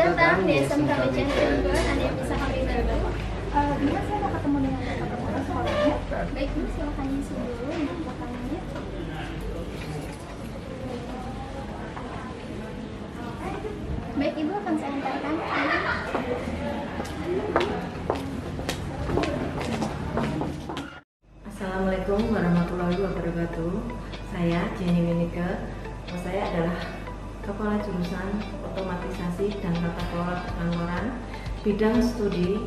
datang di SMK BCN Cirebon. Ada yang bisa kami bantu? Gimana saya mau ketemu dengan kepala sekolahnya? Baik Bu, silakan isi dulu untuk belakangnya. Baik Ibu, akan saya antarkan. Assalamualaikum warahmatullahi wabarakatuh. Saya Jenny Winike. Saya adalah Kepala Jurusan Otomatisasi dan Tata Kelola Perkantoran, bidang studi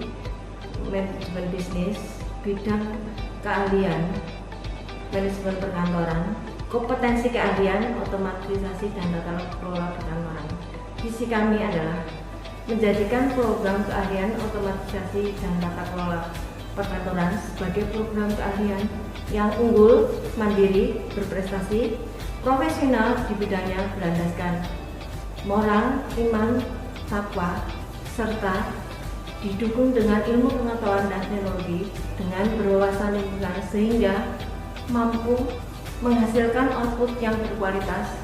manajemen bisnis, bidang keahlian manajemen perkantoran, kompetensi keahlian otomatisasi dan tata kelola perkantoran. Visi kami adalah menjadikan program keahlian otomatisasi dan tata kelola perkantoran sebagai program keahlian yang unggul, mandiri, berprestasi, profesional di bidangnya berlandaskan moral, iman, takwa, serta didukung dengan ilmu pengetahuan dan teknologi dengan berwawasan lingkungan sehingga mampu menghasilkan output yang berkualitas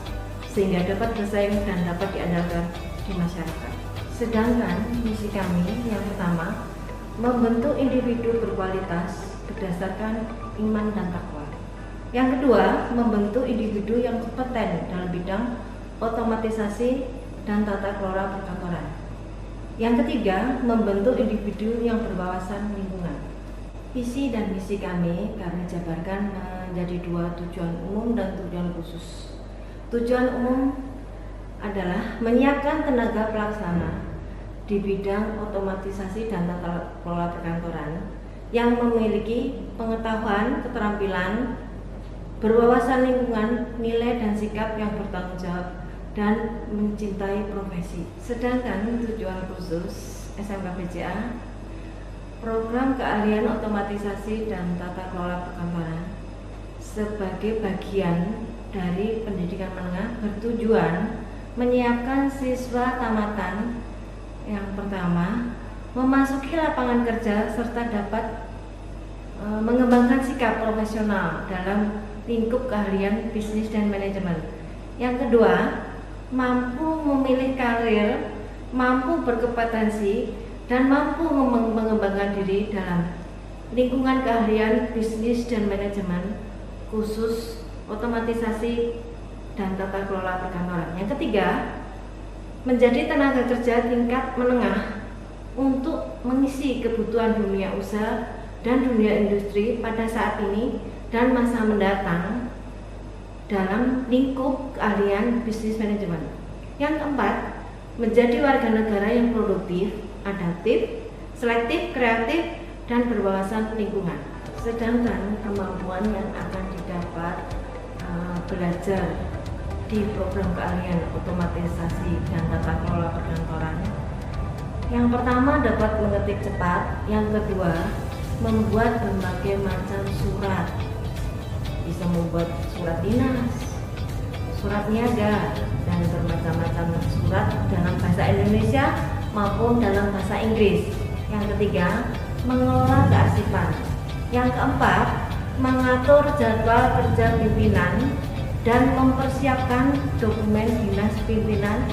sehingga dapat bersaing dan dapat diandalkan di masyarakat. Sedangkan misi kami yang pertama, membentuk individu berkualitas berdasarkan iman dan takwa. Yang kedua, membentuk individu yang kompeten dalam bidang otomatisasi dan tata kelola perkantoran. Yang ketiga, membentuk individu yang berwawasan lingkungan. Visi dan misi kami jabarkan menjadi dua, tujuan umum dan tujuan khusus. Tujuan umum adalah menyiapkan tenaga pelaksana di bidang otomatisasi dan tata kelola perkantoran yang memiliki pengetahuan, keterampilan, berwawasan lingkungan, nilai dan sikap yang bertanggung jawab dan mencintai profesi. Sedangkan tujuan khusus SMK BCA, program keahlian otomatisasi dan tata kelola perkantoran sebagai bagian dari pendidikan menengah bertujuan menyiapkan siswa tamatan yang pertama memasuki lapangan kerja serta dapat mengembangkan sikap profesional dalam lingkup keahlian bisnis dan manajemen. Yang kedua, mampu memilih karir, mampu berkompetensi, dan mampu mengembangkan diri dalam lingkungan keahlian bisnis dan manajemen, khusus otomatisasi dan tata kelola perkantoran. Yang ketiga, menjadi tenaga kerja tingkat menengah untuk mengisi kebutuhan dunia usaha dan dunia industri pada saat ini dan masa mendatang dalam lingkup keahlian bisnis manajemen. Yang keempat, menjadi warga negara yang produktif, adaptif, selektif, kreatif, dan berwawasan lingkungan. Sedangkan kemampuan yang akan didapat belajar di program keahlian otomatisasi dan tata kelola perkantoran, yang pertama dapat mengetik cepat, yang kedua membuat berbagai macam surat, bisa membuat surat dinas, surat niaga, dan bermacam-macam surat dalam bahasa Indonesia maupun dalam bahasa Inggris. Yang ketiga, mengelola kearsipan. Yang keempat, mengatur jadwal kerja pimpinan dan mempersiapkan dokumen dinas pimpinan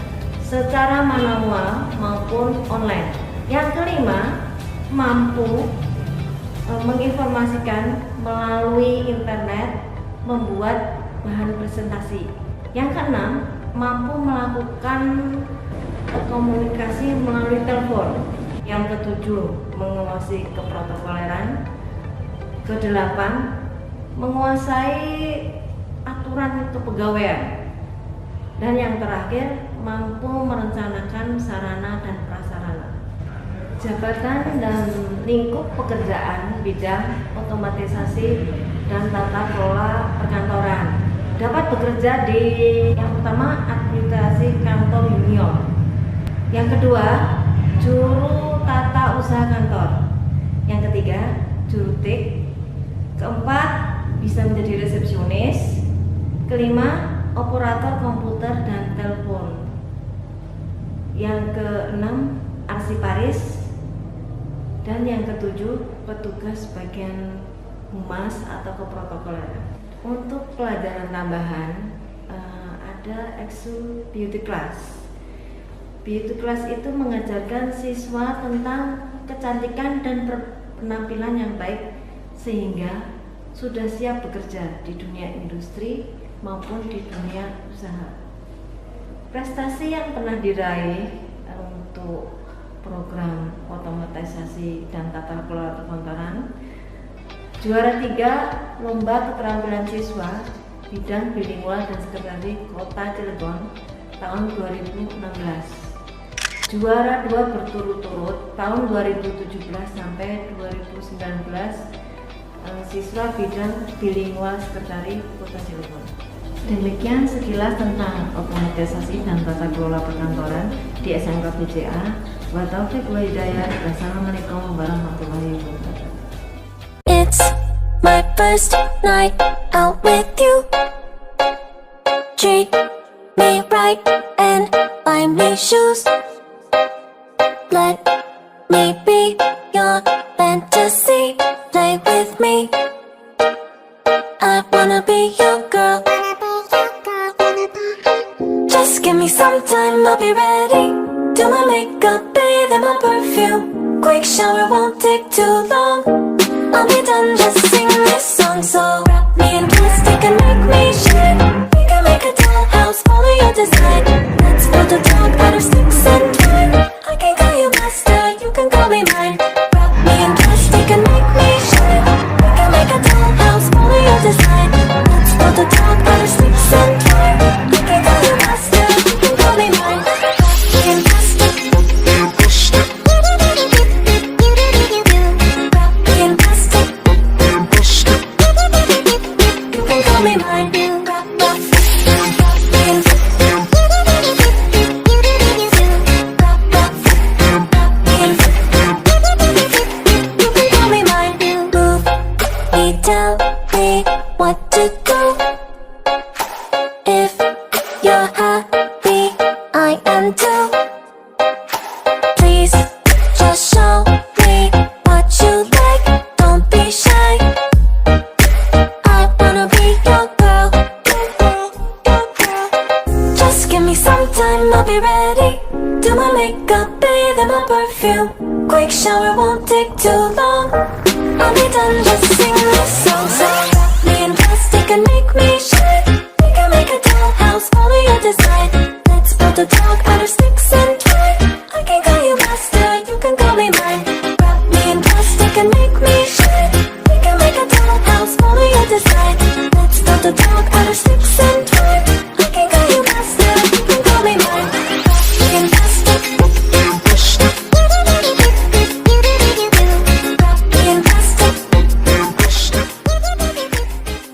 secara manual maupun online. Yang kelima, mampu menginformasikan melalui internet, membuat bahan presentasi. Yang keenam, mampu melakukan komunikasi melalui telepon. Yang ketujuh, menguasai keprotokoleran. Kedelapan, menguasai aturan kepegawaian. Dan yang terakhir, mampu merencanakan sarana dan prasarana. Jabatan dan lingkup pekerjaan bidang otomatisasi dan tata kelola perkantoran dapat bekerja di yang pertama administrasi kantor junior, yang kedua juru tata usaha kantor, yang ketiga jurutik, keempat bisa menjadi resepsionis, kelima operator komputer dan telepon, yang keenam arsiparis, dan yang ketujuh petugas bagian humas atau keprotokoleran. Untuk pelajaran tambahan ada Exu Beauty Class Beauty class itu mengajarkan siswa tentang kecantikan dan penampilan yang baik sehingga sudah siap bekerja di dunia industri maupun di dunia usaha. Prestasi yang pernah diraih untuk program otomatisasi dan tata kelola perkantoran: juara 3 lomba keterampilan siswa bidang bilingual dan sekretari Kota Cilegon tahun 2016. Juara 2 berturut-turut tahun 2017 sampai 2019 siswa bidang bilingual sekretari Kota Cilegon. Demikian sekilas tentang otomatisasi dan tata kelola perkantoran di SMK BCA. Wa taufiq wa hidayah. Wassalamualaikum warahmatullahi wabarakatuh. It's my first night out with you. Treat me right and buy me shoes. Let me be your fantasy. Play with me. I wanna be your girl. Just give me some time, I'll be ready. Do my makeup, bathe in my perfume. Quick shower won't take too long. I'll be done, just sing this song. So wrap me in plastic and make me shine. We can make a dollhouse, follow your design. Let's build a dog out of sticks and twine. I can call you master, you can call me mine. Wrap me in plastic and make me shine. We can make a dollhouse, follow your design. Let's build a dog out of sticks and twine. I can call you master, you can call me mine. Wrap me in plastic. Wrap me in plastic. You can call me mine. Wrap, wrap, wrap me in plastic. Wrap, wrap, wrap me in plastic. You can call me mine. Move me, tell me what to do. If you're happy, I am too. Please just show me what you like. Don't be shy. I wanna be your girl. Just give me some time, I'll be ready. Do my makeup, bathe in my perfume. Quick shower won't take too long. I'll be done, just sing this song. So wrap me in plastic and make me shine. We can make a dollhouse, follow your design. Let's build a dog out of sticks and twine. I can call you master, you can call me mine. Wrap me in plastic and make me shine. We can make a dollhouse, follow your design. Let's build a dog out of sticks and twine. I can call you master, you can call me mine. Wrap me in plastic. Wrap me in plastic.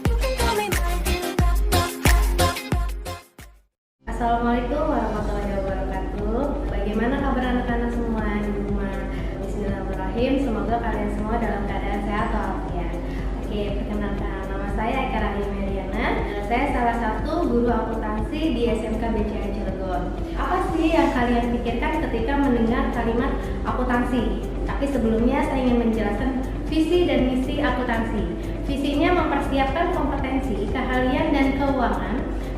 You can call me mine. Assalamualaikum warahmatullahi wabarakatuh. Bagaimana kabar anak-anak semua di rumah? Bismillahirrahmanirrahim. Semoga kalian semua dalam keadaan sehat walafiat. Oke, perkenalkan, nama saya Eka Rahim Meriana. Saya salah satu guru akuntansi di SMK BCA Cilegon. Apa sih yang kalian pikirkan ketika mendengar kalimat akuntansi? Tapi sebelumnya saya ingin menjelaskan visi dan misi akuntansi. Visinya mempersiapkan kompetensi, keahlian, dan keuangan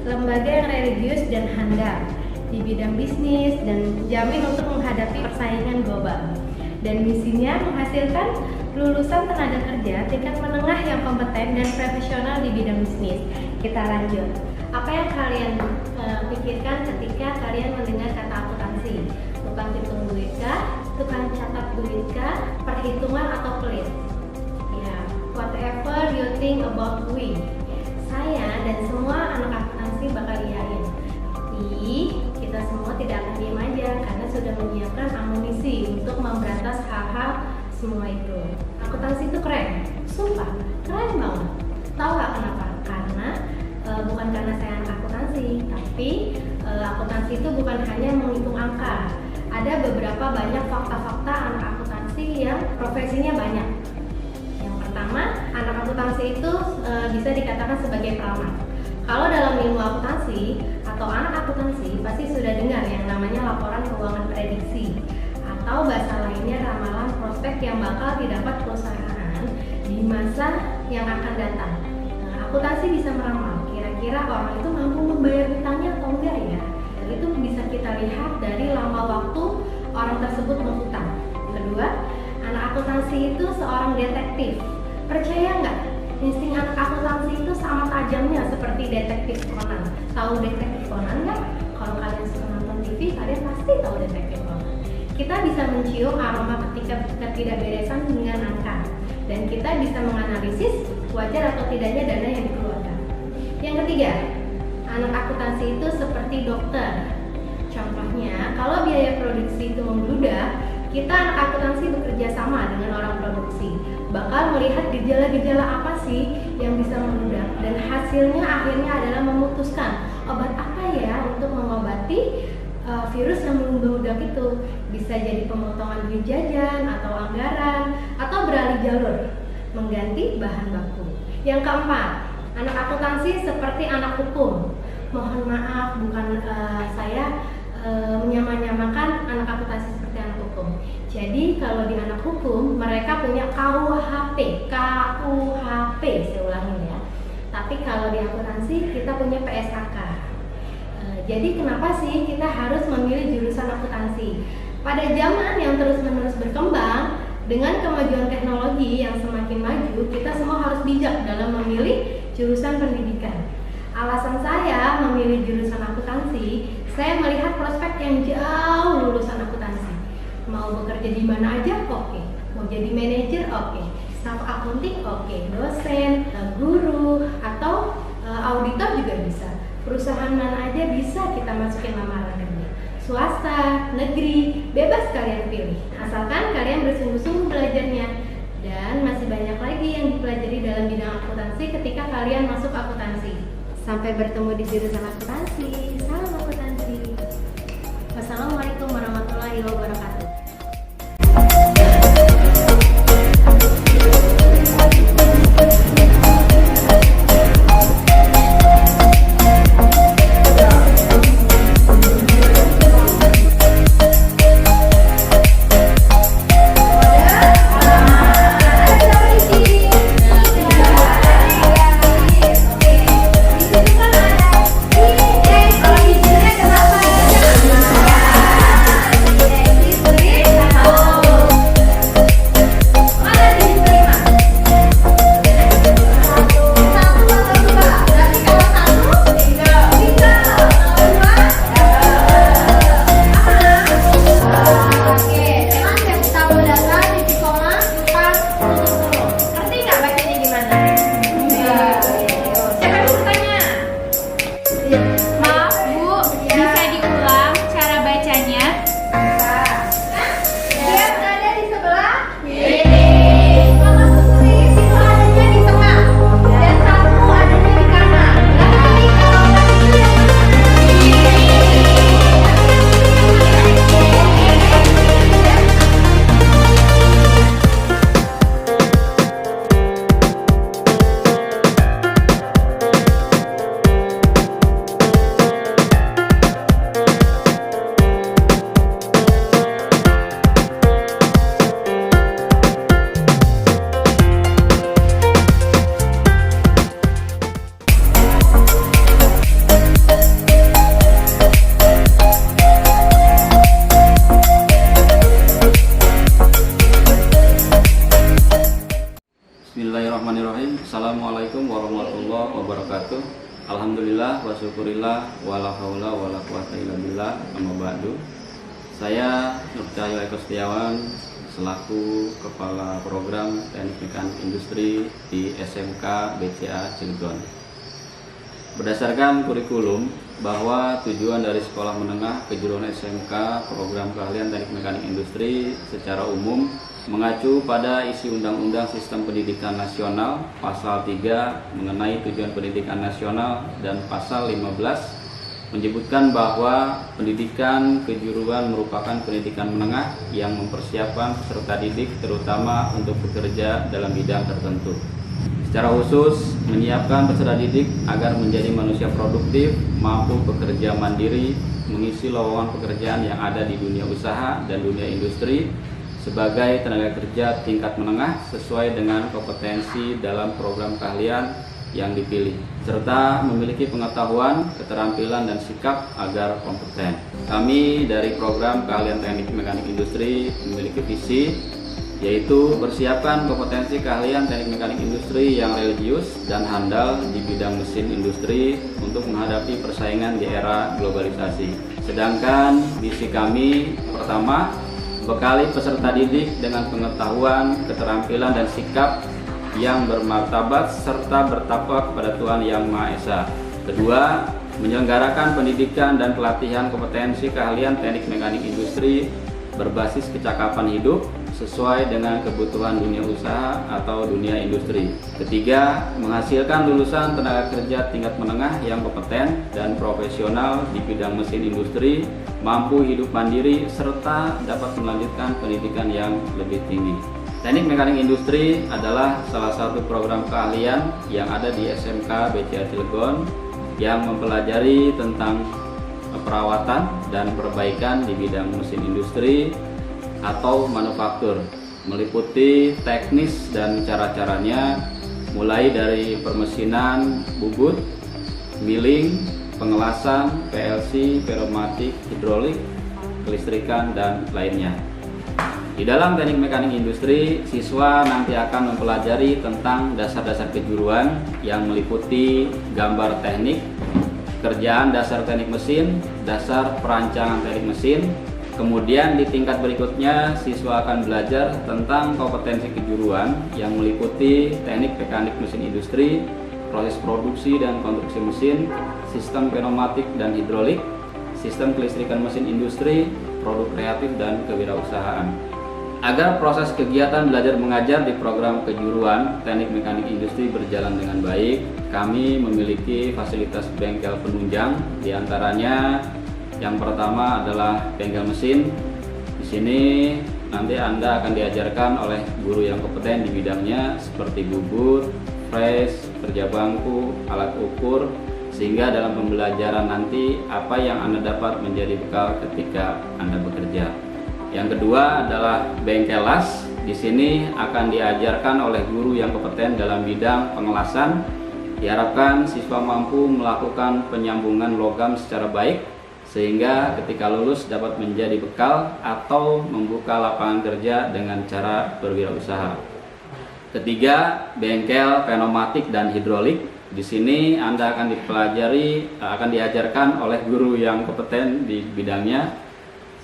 lembaga yang religius dan handal di bidang bisnis dan jamin untuk menghadapi persaingan global. Dan misinya menghasilkan lulusan tenaga kerja tingkat menengah yang kompeten dan profesional di bidang bisnis. Kita lanjut. Apa yang kalian pikirkan ketika kalian mendengar kata akuntansi? Tukang hitung duit kah? Tukang catat duit kah? Perhitungan atau pelit? Ya, whatever you think about we. Saya dan semua anak akuntansi bakal iyain. Tapi kita semua tidak akan diam aja karena sudah menyiapkan amunisi untuk memberantas hal-hal semua itu. Akuntansi itu keren, sumpah keren banget. Tahu gak kenapa? Karena bukan karena saya anak akuntansi, tapi akuntansi itu bukan hanya menghitung angka. Ada beberapa banyak fakta-fakta anak akuntansi yang profesinya banyak. Yang pertama, anak akuntansi itu bisa dikatakan sebagai peramal. Kalau dalam ilmu akuntansi atau anak akuntansi pasti sudah dengar yang namanya laporan keuangan prediksi, atau bahasa lainnya ramalan prospek yang bakal didapat perusahaan di masa yang akan datang. Nah, akuntansi bisa meramal kira-kira orang itu mampu membayar hutangnya atau enggak ya. Dan itu bisa kita lihat dari lamalan semua waktu orang tersebut berhutang. Kedua, anak akuntansi itu seorang detektif. Percaya nggak? Insting anak akuntansi itu sama tajamnya seperti detektif Conan. Tahu detektif Conan nggak? Kalau kalian suka nonton TV, kalian pasti tahu detektif Conan. Kita bisa mencium aroma ketika ketidakberesan dengan angka, dan kita bisa menganalisis wajar atau tidaknya dana yang dikeluarkan. Yang ketiga, anak akuntansi itu seperti dokter. Contohnya, kalau biaya produksi itu membludak, kita anak akuntansi bekerja sama dengan orang produksi, bakal melihat gejala-gejala apa sih yang bisa membludak, dan hasilnya akhirnya adalah memutuskan obat apa ya untuk mengobati virus yang membludak itu. Bisa jadi pemotongan duit jajan atau anggaran, atau beralih jalur mengganti bahan baku. Yang keempat, anak akuntansi seperti anak hukum. Mohon maaf, bukan saya menyamakan anak akuntansi seperti anak hukum. Jadi kalau di anak hukum mereka punya KUHP, saya ulangi ya. Tapi kalau di akuntansi kita punya PSAK. Jadi kenapa sih kita harus memilih jurusan akuntansi? Pada zaman yang terus-menerus berkembang, dengan kemajuan teknologi yang semakin maju, kita semua harus bijak dalam memilih jurusan pendidikan. Alasan saya memilih jurusan akuntansi, saya melihat prospek yang jauh lulusan akuntansi. Mau bekerja di mana aja, oke. Mau jadi manajer, oke. Staff akunting, oke. Dosen, guru, atau auditor juga bisa. Perusahaan mana aja bisa kita masukin lamaran kerja. Swasta, negeri, bebas kalian pilih. Asalkan kalian bersungguh-sungguh belajarnya. Dan masih banyak lagi yang dipelajari dalam bidang akuntansi ketika kalian masuk akuntansi. Sampai bertemu di jurusan akuntansi. Salam akuntansi. Wassalamualaikum warahmatullahi wabarakatuh. Bismillahirrahmanirrahim. Assalamualaikum warahmatullahi wabarakatuh. Alhamdulillah wa syukurillah wala haula wala quwata illa billah, amma ba'du. Saya Nur Cahyo Eko Setiawan selaku Kepala Program Teknik Mekanik Industri di SMK BCA Cilegon. Berdasarkan kurikulum bahwa tujuan dari sekolah menengah kejuruan SMK Program Keahlian Teknik Mekanik Industri secara umum mengacu pada isi Undang-Undang Sistem Pendidikan Nasional Pasal 3 mengenai tujuan pendidikan nasional dan Pasal 15 menyebutkan bahwa pendidikan kejuruan merupakan pendidikan menengah yang mempersiapkan peserta didik terutama untuk bekerja dalam bidang tertentu. Secara khusus menyiapkan peserta didik agar menjadi manusia produktif, mampu bekerja mandiri, mengisi lowongan pekerjaan yang ada di dunia usaha dan dunia industri sebagai tenaga kerja tingkat menengah sesuai dengan kompetensi dalam program keahlian yang dipilih, serta memiliki pengetahuan, keterampilan, dan sikap agar kompeten. Kami dari program keahlian teknik mekanik industri memiliki visi, yaitu persiapkan kompetensi keahlian teknik mekanik industri yang religius dan handal di bidang mesin industri untuk menghadapi persaingan di era globalisasi. Sedangkan misi kami pertama, bekali peserta didik dengan pengetahuan, keterampilan, dan sikap yang bermartabat serta bertakwa kepada Tuhan Yang Maha Esa. Kedua, menyelenggarakan pendidikan dan pelatihan kompetensi keahlian teknik mekanik industri berbasis kecakapan hidup sesuai dengan kebutuhan dunia usaha atau dunia industri. Ketiga, menghasilkan lulusan tenaga kerja tingkat menengah yang kompeten dan profesional di bidang mesin industri, mampu hidup mandiri, serta dapat melanjutkan pendidikan yang lebih tinggi. Teknik mekanik industri adalah salah satu program keahlian yang ada di SMK BCA Cilegon yang mempelajari tentang perawatan dan perbaikan di bidang mesin industri atau manufaktur, meliputi teknis dan cara-caranya mulai dari permesinan, bubut, milling, pengelasan, PLC, pneumatik, hidrolik, kelistrikan, dan lainnya. Di dalam teknik mekanik industri, siswa nanti akan mempelajari tentang dasar-dasar kejuruan yang meliputi gambar teknik, kerjaan dasar teknik mesin, dasar perancangan teknik mesin. Kemudian di tingkat berikutnya, siswa akan belajar tentang kompetensi kejuruan yang meliputi teknik mekanik mesin industri, proses produksi dan konstruksi mesin, sistem pneumatik dan hidrolik, sistem kelistrikan mesin industri, produk kreatif, dan kewirausahaan. Agar proses kegiatan belajar mengajar di program kejuruan teknik mekanik industri berjalan dengan baik, kami memiliki fasilitas bengkel penunjang. Di antaranya yang pertama adalah bengkel mesin. Di sini nanti Anda akan diajarkan oleh guru yang kompeten di bidangnya seperti bubut, fresh, kerja bangku, alat ukur, sehingga dalam pembelajaran nanti apa yang Anda dapat menjadi bekal ketika Anda bekerja. Yang kedua adalah bengkel las. Di sini akan diajarkan oleh guru yang kompeten dalam bidang pengelasan. Diharapkan siswa mampu melakukan penyambungan logam secara baik sehingga ketika lulus dapat menjadi bekal atau membuka lapangan kerja dengan cara berwirausaha. Ketiga, bengkel pneumatik dan hidrolik. Di sini Anda akan diajarkan oleh guru yang kompeten di bidangnya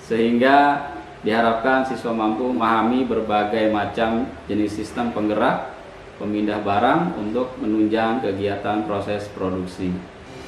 sehingga diharapkan siswa mampu memahami berbagai macam jenis sistem penggerak, pemindah barang untuk menunjang kegiatan proses produksi.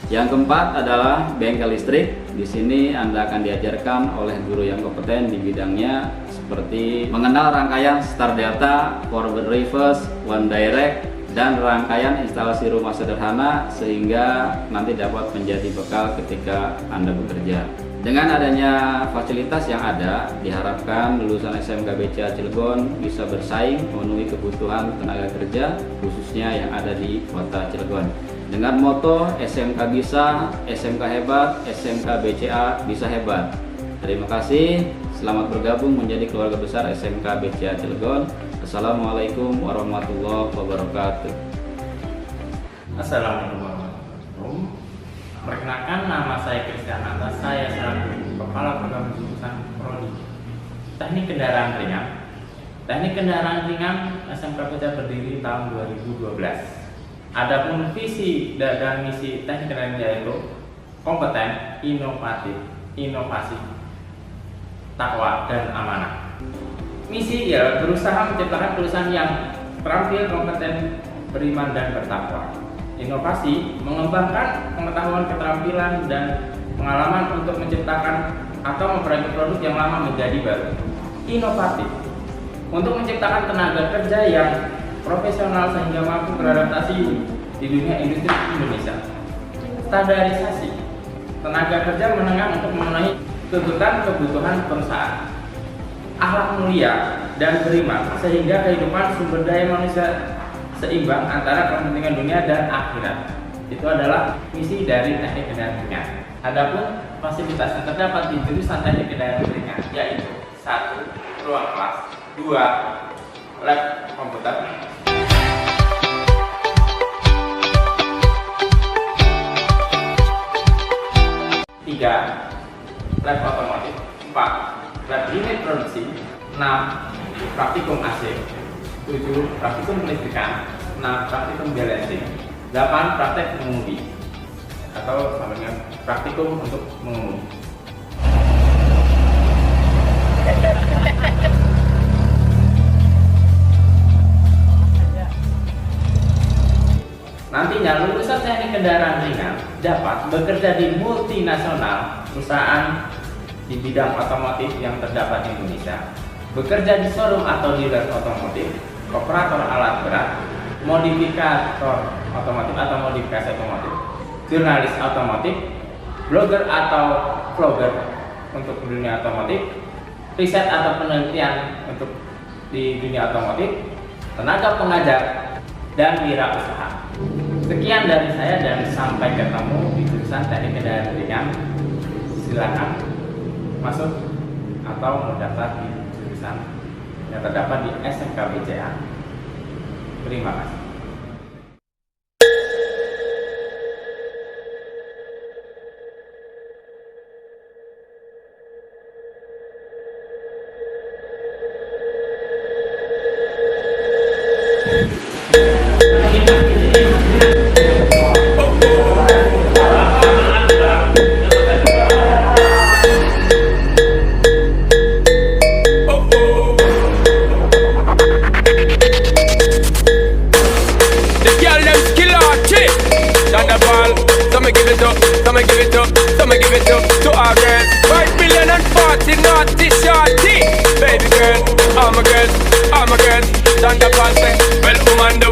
Yang keempat adalah bengkel listrik. Di sini Anda akan diajarkan oleh guru yang kompeten di bidangnya seperti mengenal rangkaian start delta, forward reverse, one direct, dan rangkaian instalasi rumah sederhana sehingga nanti dapat menjadi bekal ketika Anda bekerja. Dengan adanya fasilitas yang ada, diharapkan lulusan SMK BCA Cilegon bisa bersaing memenuhi kebutuhan tenaga kerja khususnya yang ada di kota Cilegon. Dengan moto SMK bisa, SMK hebat, SMK BCA bisa hebat. Terima kasih, selamat bergabung menjadi keluarga besar SMK BCA Cilegon. Assalamualaikum warahmatullahi wabarakatuh. Assalamualaikum warahmatullahi wabarakatuh. Perkenalkan, nama saya Christian Nanta. Saya selaku Kepala Program Jurusan Prodi Teknik Kendaraan Ringan. Teknik Kendaraan Ringan SMK BCA berdiri tahun 2012. Adapun visi dan misi Teknik Kendaraan Ringan yaitu kompeten, inovatif, inovasi, takwa, dan amanah. Misi ya berusaha menciptakan lulusan yang terampil, kompeten, beriman, dan bertakwa. Inovasi mengembangkan pengetahuan, keterampilan, dan pengalaman untuk menciptakan atau memperbaiki produk yang lama menjadi baru. Inovatif untuk menciptakan tenaga kerja yang profesional sehingga mampu beradaptasi di dunia industri Indonesia. Standarisasi tenaga kerja menengah untuk memenuhi kebutuhan perusahaan. Akhlak mulia dan beriman sehingga kehidupan sumber daya manusia seimbang antara kepentingan dunia dan akhirat. Itu adalah misi dari Teknik Kendaraan Ringan. Adapun fasilitas yang terdapat di jurusan Teknik Kendaraan Ringan yaitu 1. Ruang kelas, 2. Lab komputer, 3. Lab otomotif. 4. Lab unit produksi. 6. Praktikum AC. 7. Praktikum kelistrikan. 6. Praktikum balancing. 8. Praktek mengemudi atau sama dengan praktikum untuk mengemudi. Nantinya lulusan teknik kendaraan ringan dapat bekerja di multinasional perusahaan di bidang otomotif yang terdapat di Indonesia, bekerja di showroom atau dealer otomotif, operator alat berat, modifikator otomotif atau modifikasi otomotif, jurnalis otomotif, blogger atau vlogger untuk dunia otomotif, riset atau penelitian untuk di dunia otomotif, tenaga pengajar, dan wirausaha. Sekian dari saya dan sampai ketemu di jurusan teknik kendaraan ringan. Silakan masuk atau mendaftar di jurusan yang terdapat di SMK BCA. Terima kasih. To our girls, 5 million and 40 naughty shorty. Baby girl, all my girls, Thunderball say, well, woman,